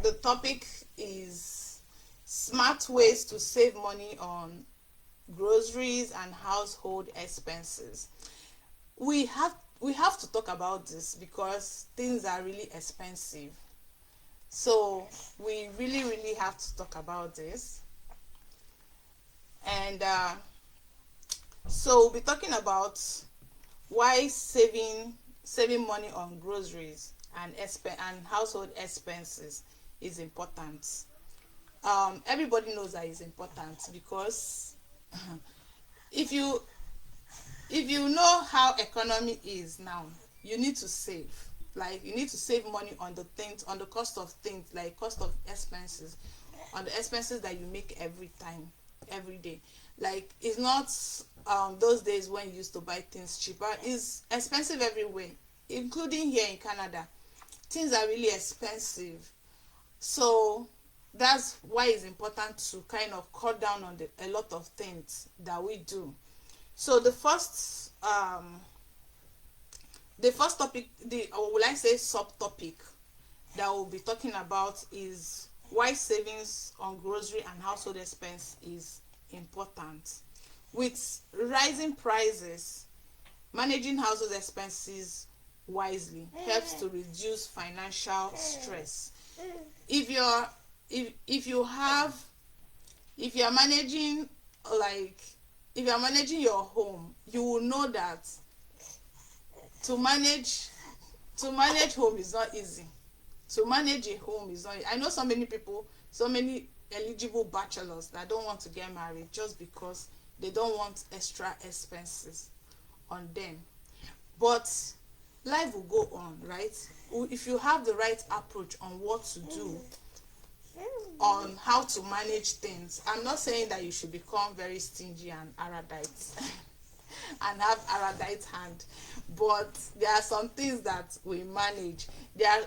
the topic is smart ways to save money on groceries and household expenses. We have to talk about this because things are really expensive. So we really have to talk about this. And so we'll be talking about why saving money on groceries and household expenses is important. Everybody knows that it's important because if you if you know how economy is now, you need to save. Like you need to save money on the things, on the cost of things, like cost of expenses, on the expenses that you make every time, every day. Like it's not those days when you used to buy things cheaper. It's expensive everywhere, including here in Canada. Things are really expensive. So that's why it's important to kind of cut down on a lot of things that we do. So the first topic, or will I say subtopic, that we'll be talking about is why savings on grocery and household expense is important. With rising prices, managing household expenses wisely helps to reduce financial stress. If you're if you have if you're managing, like if you're managing your home, you will know that to manage to manage home is not easy. To manage a home is not. I know so many people, so many eligible bachelors that don't want to get married just because they don't want extra expenses on them. But life will go on, right? If you have the right approach on what to do, on how to manage things. I'm not saying that you should become very stingy and erudite and have erudite hand, but there are some things that we manage.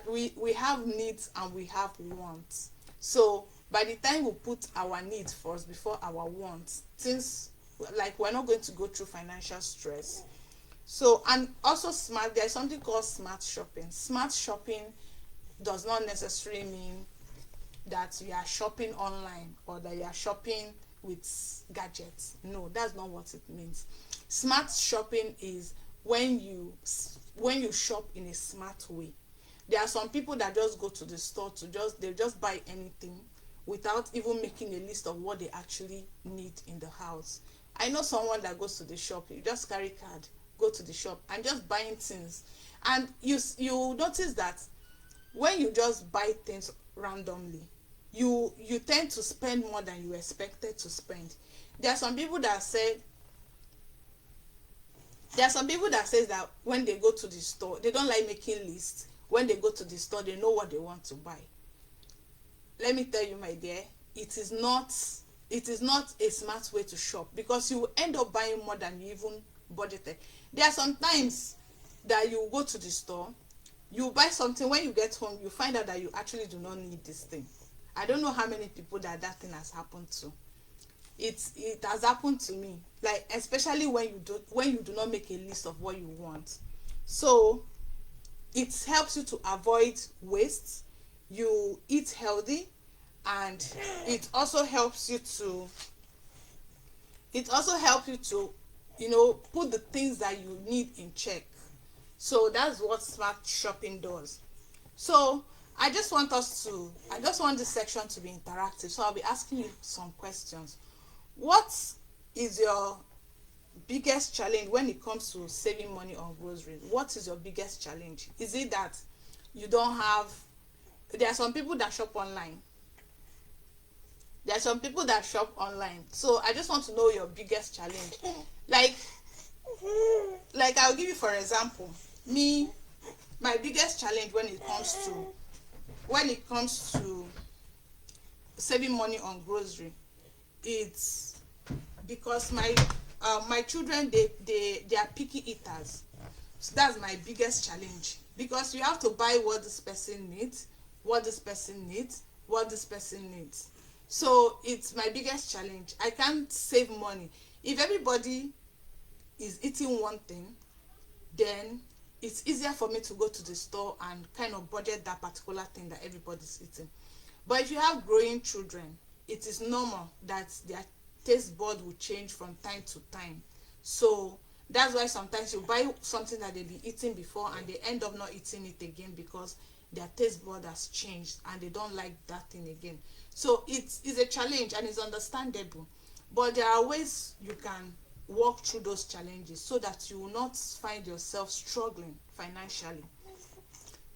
We have needs and we have wants. So by the time we put our needs first before our wants, things like we're not going to go through financial stress. So, and also there's something called smart shopping. Smart shopping does not necessarily mean that you are shopping online or that you are shopping with gadgets. No, that's not what it means. Smart shopping is when you shop in a smart way. There are some people that just go to the store to just buy anything without even making a list of what they actually need in the house. I know someone that goes to the shop, you just carry card, go to the shop and just buying things. And you notice that when you just buy things randomly, you tend to spend more than you expected to spend. There are some people that say there are some people that says that when they go to the store, they don't like making lists. When they go to the store, they know what they want to buy. Let me tell you, my dear, it is not a smart way to shop, because you will end up buying more than you even budgeted. There are some times that you go to the store, you buy something, when you get home you find out that you actually do not need this thing. I don't know how many people that thing has happened to. It has happened to me, like especially when you do not make a list of what you want. So it helps you to avoid waste, you eat healthy, and it also helps you to put the things that you need in check. So that's what smart shopping does. So I just want this section to be interactive, so I'll be asking you some questions. What is your biggest challenge when it comes to saving money on groceries? What is your biggest challenge? Is it that you don't have there are some people that shop online. There are some people that shop online. So I just want to know your biggest challenge. Like I'll give you for example. Me, my biggest challenge when it comes to saving money on grocery, it's because my children, they are picky eaters. So that's my biggest challenge, because you have to buy what this person needs, what this person needs, what this person needs. So it's my biggest challenge. I can't save money. If everybody is eating one thing, then it's easier for me to go to the store and kind of budget that particular thing that everybody's eating. But if you have growing children, it is normal that their taste bud will change from time to time. So that's why sometimes you buy something that they've been eating before and they end up not eating it again because their taste bud has changed and they don't like that thing again. So it's a challenge and it's understandable, but there are ways you can walk through those challenges so that you will not find yourself struggling financially.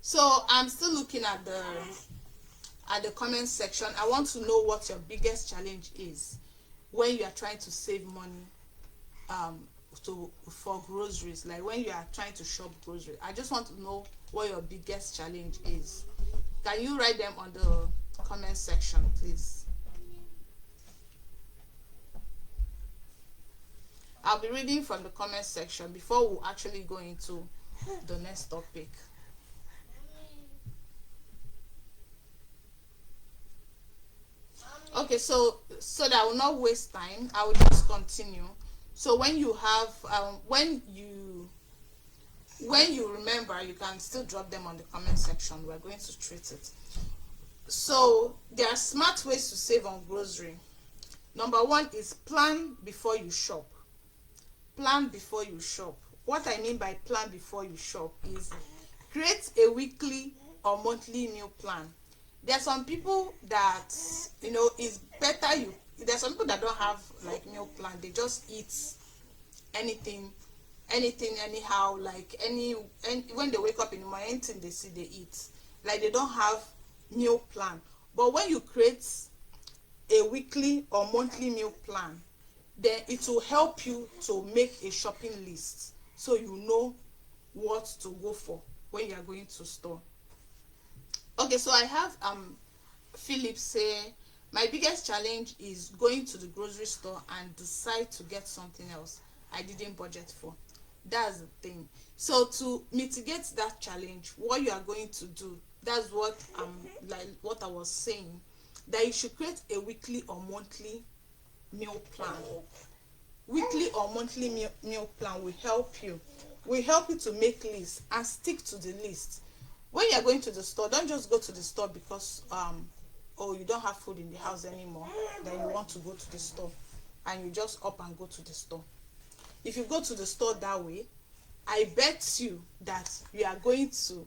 So I'm still looking at the comment section. I want to know what your biggest challenge is when you are trying to save money for groceries, like when you are trying to shop groceries. I just want to know what your biggest challenge is. Can you write them on the comment section, please? I'll be reading from the comment section before we actually go into the next topic. Okay, so that I will not waste time, I will just continue. So when you have when you remember, you can still drop them on the comment section. We're going to treat it. So there are smart ways to save on grocery. Number one is plan before you shop. Plan before you shop. What I mean by plan before you shop is create a weekly or monthly meal plan. There are some people that, it's better you. There are some people that don't have like meal plan. They just eat anything anyhow, like any when they wake up in the morning, anything they see they eat. Like they don't have meal plan. But when you create a weekly or monthly meal plan, then it will help you to make a shopping list so you know what to go for when you are going to store. Okay, so I have Philip say, my biggest challenge is going to the grocery store and decide to get something else I didn't budget for. That's the thing. So to mitigate that challenge, what you are going to do, that's what like what I was saying, that you should create a weekly or monthly meal plan. Weekly or monthly meal plan will help you to make lists and stick to the list. When you're going to the store, don't just go to the store because you don't have food in the house anymore, then you want to go to the store and you just up and go to the store. If you go to the store that way, I bet you that you are going to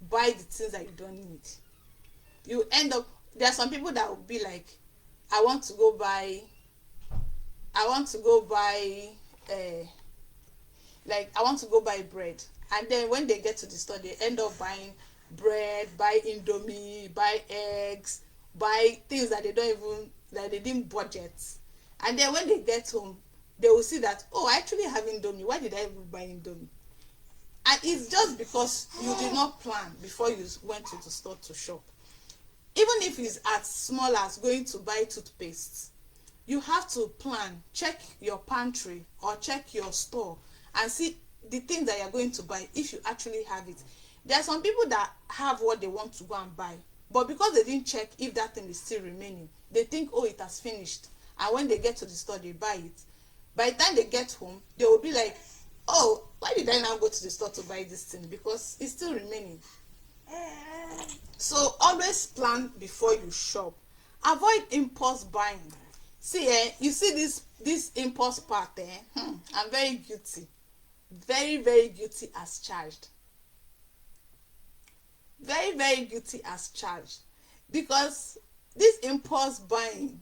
buy the things that you don't need. You end up, there are some people that will be like, I want to go buy bread, and then when they get to the store they end up buying bread, buy indomie, buy eggs, buy things that they didn't budget, and then when they get home they will see that, oh, I actually have indomie, why did I even buy indomie? And it's just because you did not plan before you went to the store to shop. Even if it's as small as going to buy toothpaste, you have to plan, check your pantry or check your store and see the things that you're going to buy if you actually have it. There are some people that have what they want to go and buy, but because they didn't check if that thing is still remaining, they think, oh, it has finished, and when they get to the store they buy it. By the time they get home they will be like, oh, why did I now go to the store to buy this thing, because it's still remaining. So always plan before you shop. Avoid impulse buying. See, you see this impulse part, I'm very guilty, very, very guilty as charged. Very, very guilty as charged, because this impulse buying,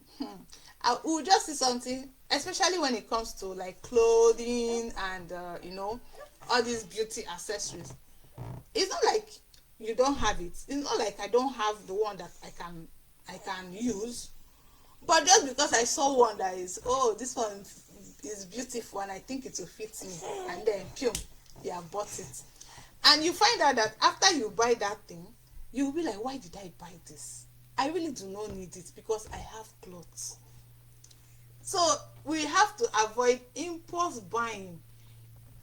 I will just see something, especially when it comes to like clothing and all these beauty accessories. It's not like you don't have it. It's not like I don't have the one that I can use. But just because I saw one that is, oh, this one is beautiful and I think it will fit me, and then you have bought it. And you find out that after you buy that thing, you'll be like, why did I buy this? I really do not need it because I have clothes. So we have to avoid impulse buying.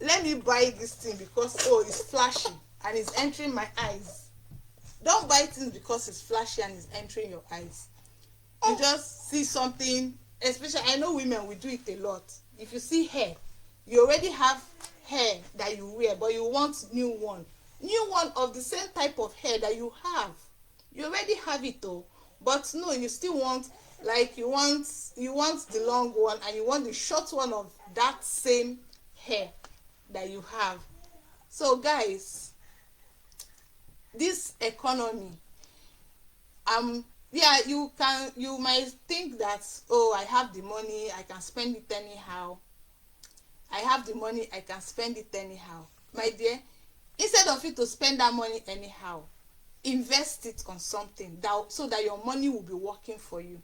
Let me buy this thing because, oh, it's flashy and it's entering my eyes. Don't buy things because it's flashy and it's entering your eyes. You just see something, especially I know women, we do it a lot. If you see hair, you already have hair that you wear, but you want new one of the same type of hair that you have. You already have it though, but no, you still want, like, you want the long one and you want the short one of that same hair that you have. So guys, this economy, yeah, you might think that, oh, I have the money, I can spend it anyhow. I have the money, I can spend it anyhow. My dear, instead of you to spend that money anyhow, invest it on something that, so that your money will be working for you.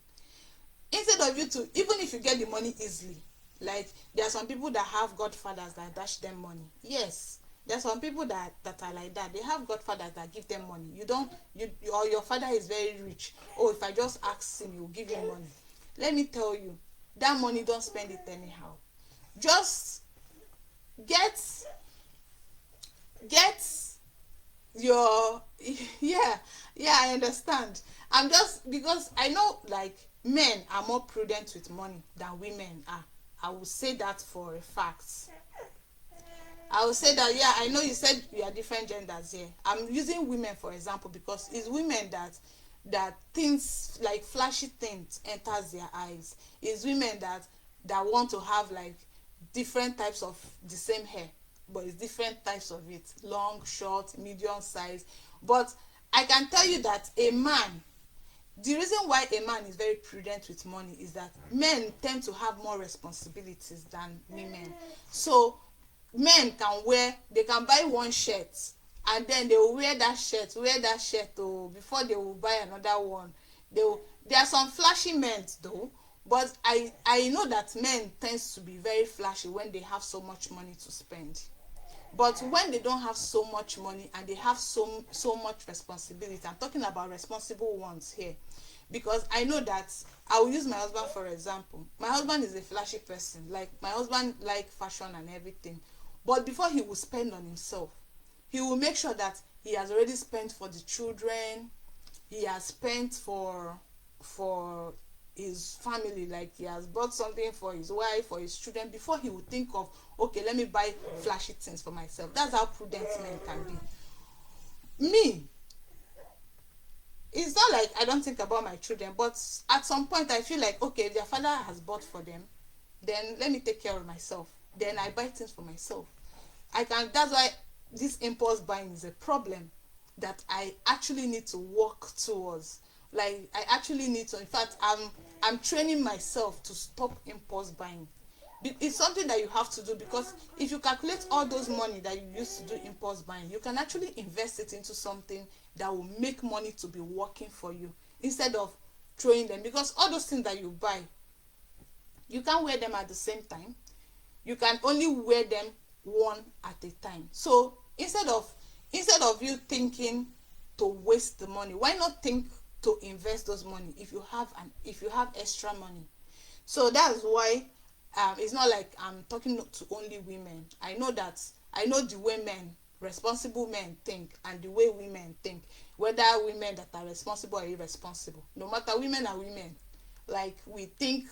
Instead of you to, even if you get the money easily, like there are some people that have godfathers that dash them money. Yes, there are some people that are like that. They have godfathers that give them money. You don't, or your father is very rich. Oh, if I just ask him, he will give you money. Let me tell you, that money, don't spend it anyhow. Just get get your yeah, yeah, I understand. I'm just, because I know, like, men are more prudent with money than women are. I will say that for a fact. I will say that, yeah, I know you said we are different genders here. I'm using women for example because it's women that things like flashy things enters their eyes. It's women that want to have like different types of the same hair, but it's different types of it, long, short, medium size. But I can tell you that a man, the reason why a man is very prudent with money is that men tend to have more responsibilities than women. So men can wear, they can buy one shirt and then they will wear that shirt oh, before they will buy another one. There are some flashy men though, but I know that men tends to be very flashy when they have so much money to spend. But when they don't have so much money and they have so much responsibility, I'm talking about responsible ones here, because I know that, I will use my husband for example. My husband is a flashy person, like my husband like fashion and everything, but before he will spend on himself, he will make sure that he has already spent for the children, he has spent for his family, like he has bought something for his wife, for his children, before he will think of, okay, let me buy flashy things for myself. That's how prudent men can be. Me, it's not like I don't think about my children, but at some point I feel like, okay, if their father has bought for them, then let me take care of myself. Then I buy things for myself. That's why this impulse buying is a problem that I actually need to work towards. Like, I actually need to, in fact, I'm training myself to stop impulse buying. It's something that you have to do, because if you calculate all those money that you used to do impulse buying, you can actually invest it into something that will make money to be working for you, instead of throwing them. Because all those things that you buy, you can't wear them at the same time. You can only wear them one at a time. So instead of you thinking to waste the money, why not think to invest those money if you have extra money? So that's why it's not like I'm talking to only women. I know the way responsible men think, and the way women think, whether women that are responsible or irresponsible, no matter, women are women. Like, we think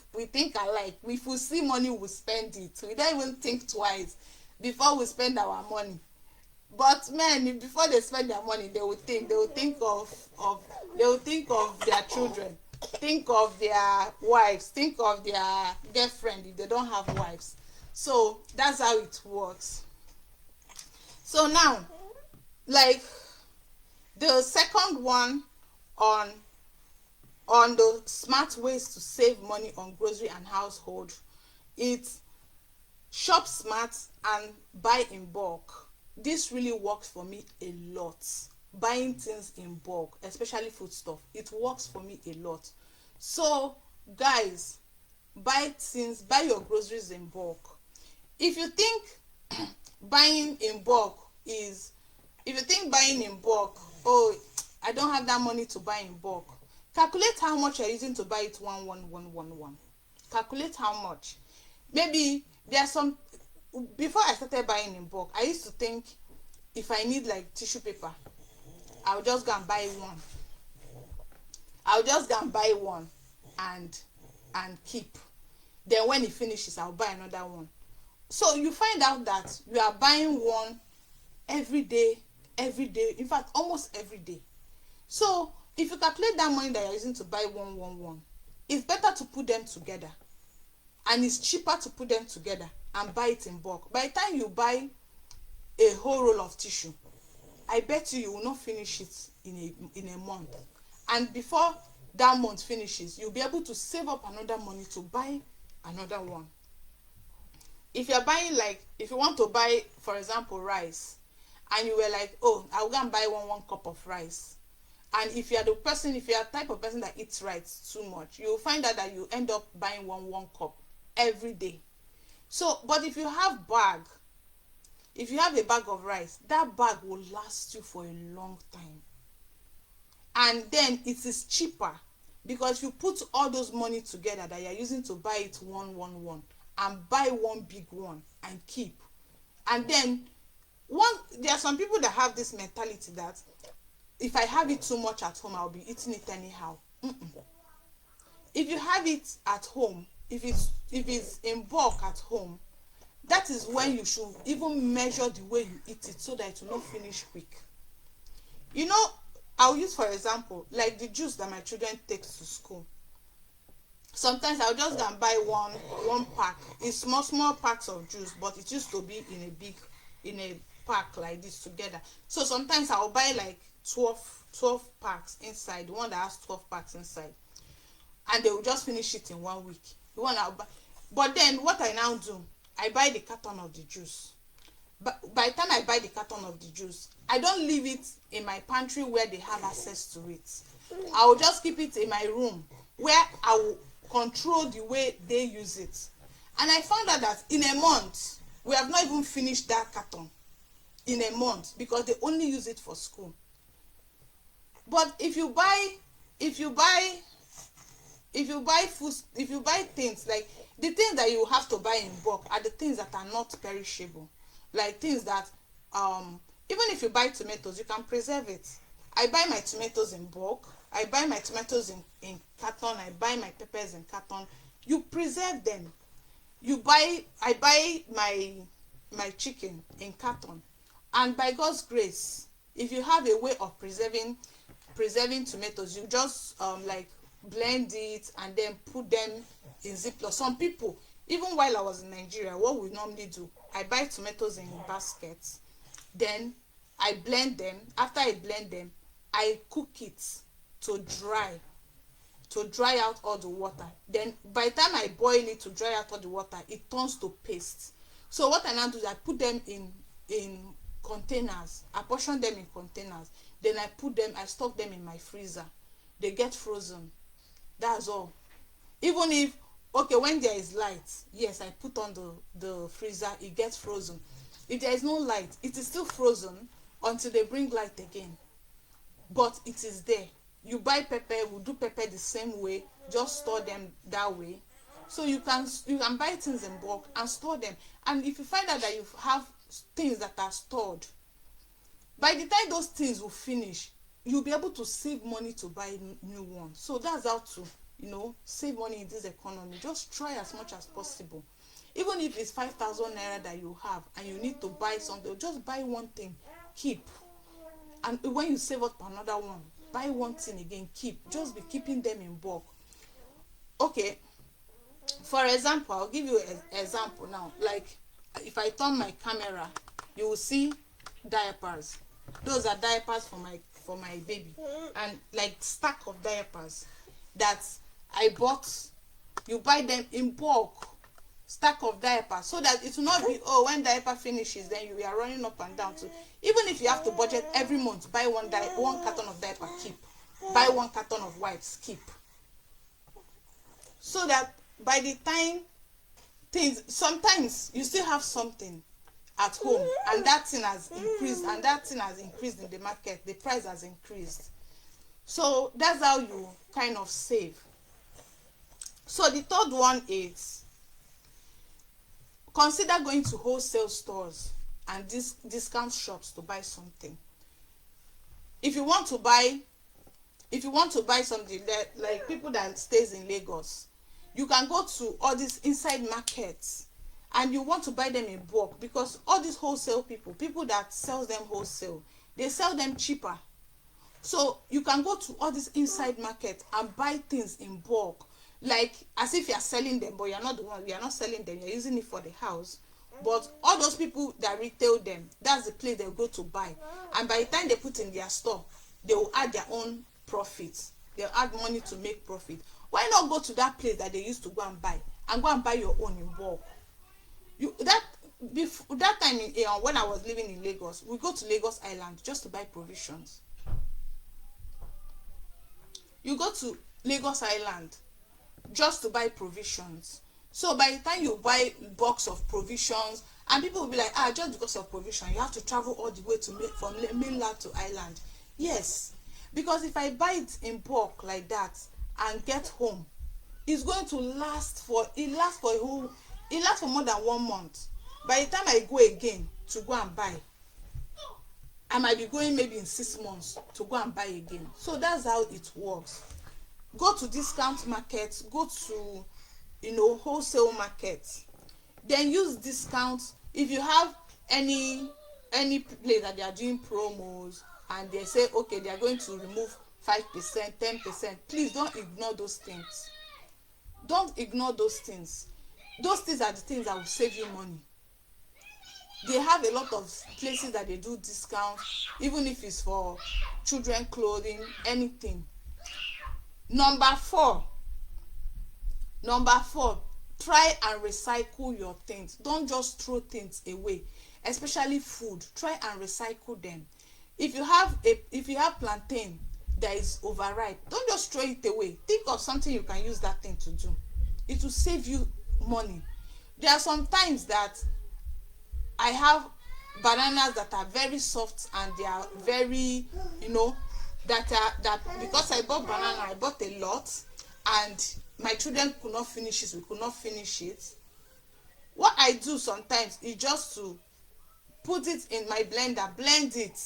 alike. If we see money, we spend it. We don't even think twice before we spend our money. But men, before they spend their money, they will think of their children, think of their wives, think of their girlfriend if they don't have wives. So that's how it works. So now, like, the second one on the smart ways to save money on grocery and household, it's shop smart and buy in bulk. This really works for me a lot. Buying things in bulk, especially food stuff, it works for me a lot. So guys, buy your groceries in bulk. If you think buying in bulk oh, I don't have that money to buy in bulk, calculate how much you're using to buy it one. Calculate how much. Maybe there's some, before I started buying in bulk, I used to think, if I need like tissue paper, I'll just go and buy one and keep. Then when it finishes, I'll buy another one. So you find out that you are buying one every day, in fact almost every day. So if you calculate that money that you're using to buy one, it's better to put them together, and it's cheaper to put them together and buy it in bulk. By the time you buy a whole roll of tissue, I bet you will not finish it in a month, and before that month finishes, you'll be able to save up another money to buy another one. If you're buying, like, if you want to buy, for example, rice, and you were like, oh, I'll go and buy one cup of rice, and if you're the person, if you're a type of person that eats rice too much, you'll find out that you end up buying one cup every day. So but if you have bag, if you have a bag of rice, that bag will last you for a long time, and then it is cheaper, because you put all those money together that you're using to buy it one, and buy one big one and keep. And then there are some people that have this mentality that if I have it too much at home, I'll be eating it anyhow. If you have it at home, if it's in bulk at home, that is when you should even measure the way you eat it, so that it will not finish quick. You know, I'll use for example like the juice that my children take to school. Sometimes I'll just go and buy one pack. It's small packs of juice, but it used to be in a pack like this together. So sometimes I'll buy like 12 packs inside, the one that has 12 packs inside, and they will just finish it in 1 week. The one I'll buy. But then what I now do, I buy the carton of the juice. But by the time I buy the carton of the juice, I don't leave it in my pantry where they have access to it. I will just keep it in my room where I will control the way they use it. And I found out that in a month, we have not even finished that carton in a month, because they only use it for school. But if you buy food, if you buy things, like the things that you have to buy in bulk are the things that are not perishable, like things that even if you buy tomatoes, you can preserve it. I buy my tomatoes in bulk, I buy my tomatoes in carton, I buy my peppers in carton. You preserve them. I buy my chicken in carton, and by God's grace, if you have a way of preserving tomatoes, you just like blend it and then put them in Ziploc. Some people, even while I was in Nigeria, what we normally do, I buy tomatoes in baskets, then I blend them. After I blend them, I cook it to dry out all the water. Then by the time I boil it to dry out all the water, it turns to paste. So what I now do is I put them in containers. I portion them in containers, then I stock them in my freezer. They get frozen. That's all. Even if, okay, when there is light, yes, I put on the freezer, it gets frozen. If there is no light, it is still frozen until they bring light again, but it is there. You buy pepper, we do pepper the same way, just store them that way. So you can buy things in bulk and store them. And if you find out that you have things that are stored, by the time those things will finish, you'll be able to save money to buy new ones. So that's how to save money in this economy. Just try as much as possible. Even if it's 5,000 naira that you have and you need to buy something, just buy one thing, keep. And when you save up another one, buy one thing again, keep. Just be keeping them in bulk. Okay, for example, I'll give you an example now. Like if I turn my camera, you will see diapers. Those are diapers for my baby, and like stack of diapers that I bought. You buy them in bulk, stack of diapers, so that it will not be, oh, when diaper finishes, then you are running up and down. So even if you have to budget every month, buy one carton of diaper, keep. Buy one carton of wipes, keep. So that by the time sometimes you still have something at home, and that thing has increased in the market, the price has increased. So that's how you kind of save. So the third one is, consider going to wholesale stores and discount shops to buy something. If you want to buy something, like people that stays in Lagos, you can go to all these inside markets and you want to buy them in bulk, because all these wholesale people that sells them wholesale, they sell them cheaper. So you can go to all this inside market and buy things in bulk, like as if you are selling them, but you are not the one. You are not selling them, you are using it for the house. But all those people that retail them, that's the place they'll go to buy, and by the time they put in their store, they will add their own profit. They'll add money to make profit. Why not go to that place that they used to go and buy your own in bulk? You that before that time when I was living in Lagos, we go to Lagos Island just to buy provisions. You go to Lagos Island just to buy provisions. So by the time you buy box of provisions, and people will be like, just because of provision you have to travel all the way to from mainland to island. Yes, because if I buy it in bulk like that and get home, it's going to last for more than 1 month. By the time I go again to go and buy, I might be going maybe in 6 months to go and buy again. So that's how it works. Go to discount markets, go to wholesale markets, then use discounts. If you have any place that they are doing promos and they say okay they are going to remove 5%, 10%, please don't ignore those things. Don't ignore those things. Those things are the things that will save you money. They have a lot of places that they do discounts, even if it's for children clothing, anything. Number four, try and recycle your things. Don't just throw things away, especially food. Try and recycle them. If you have plantain that is overripe, don't just throw it away. Think of something you can use that thing to do. It will save you money. There are some times that I have bananas that are very soft and they are very that because I bought a lot and my children could not finish it. We could not finish it. What I do sometimes is just to put it in my blender, blend it.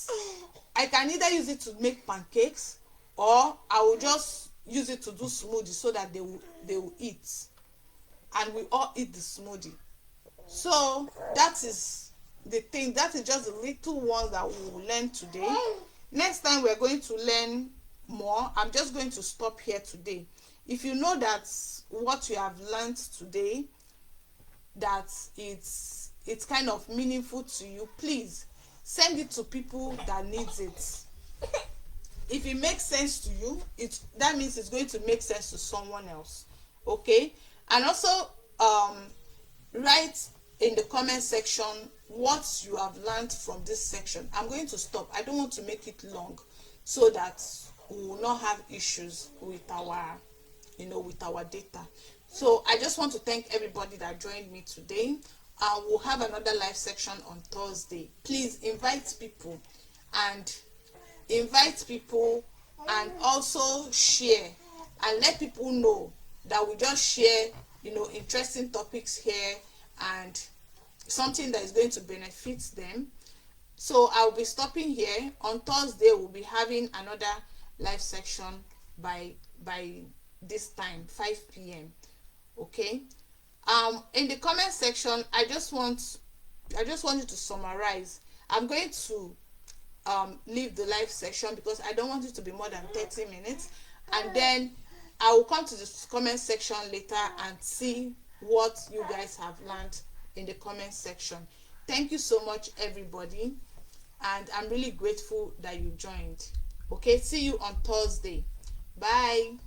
I can either use it to make pancakes, or I will just use it to do smoothie so that they will eat, and we all eat the smoothie. So that is the thing. That is just the little ones that we will learn today. Next time we're going to learn more. I'm just going to stop here today. If you know that what you have learned today, that it's kind of meaningful to you, please send it to people that needs it. If it makes sense to you, that means it's going to make sense to someone else. Okay? And also write in the comment section what you have learned from this section. I'm going to stop. I don't want to make it long so that we will not have issues with our data. So I just want to thank everybody that joined me today. We'll have another live section on Thursday. Please invite people and also share and let people know that we just share interesting topics here and something that is going to benefit them. So I'll be stopping here. On Thursday we'll be having another live section by this time, 5 p.m. Okay. In the comment section, I just want you to summarize. I'm going to leave the live section because I don't want it to be more than 30 minutes, and then I will come to the comment section later and see what you guys have learned in the comment section. Thank you so much, everybody, and I'm really grateful that you joined. Okay, see you on Thursday. Bye.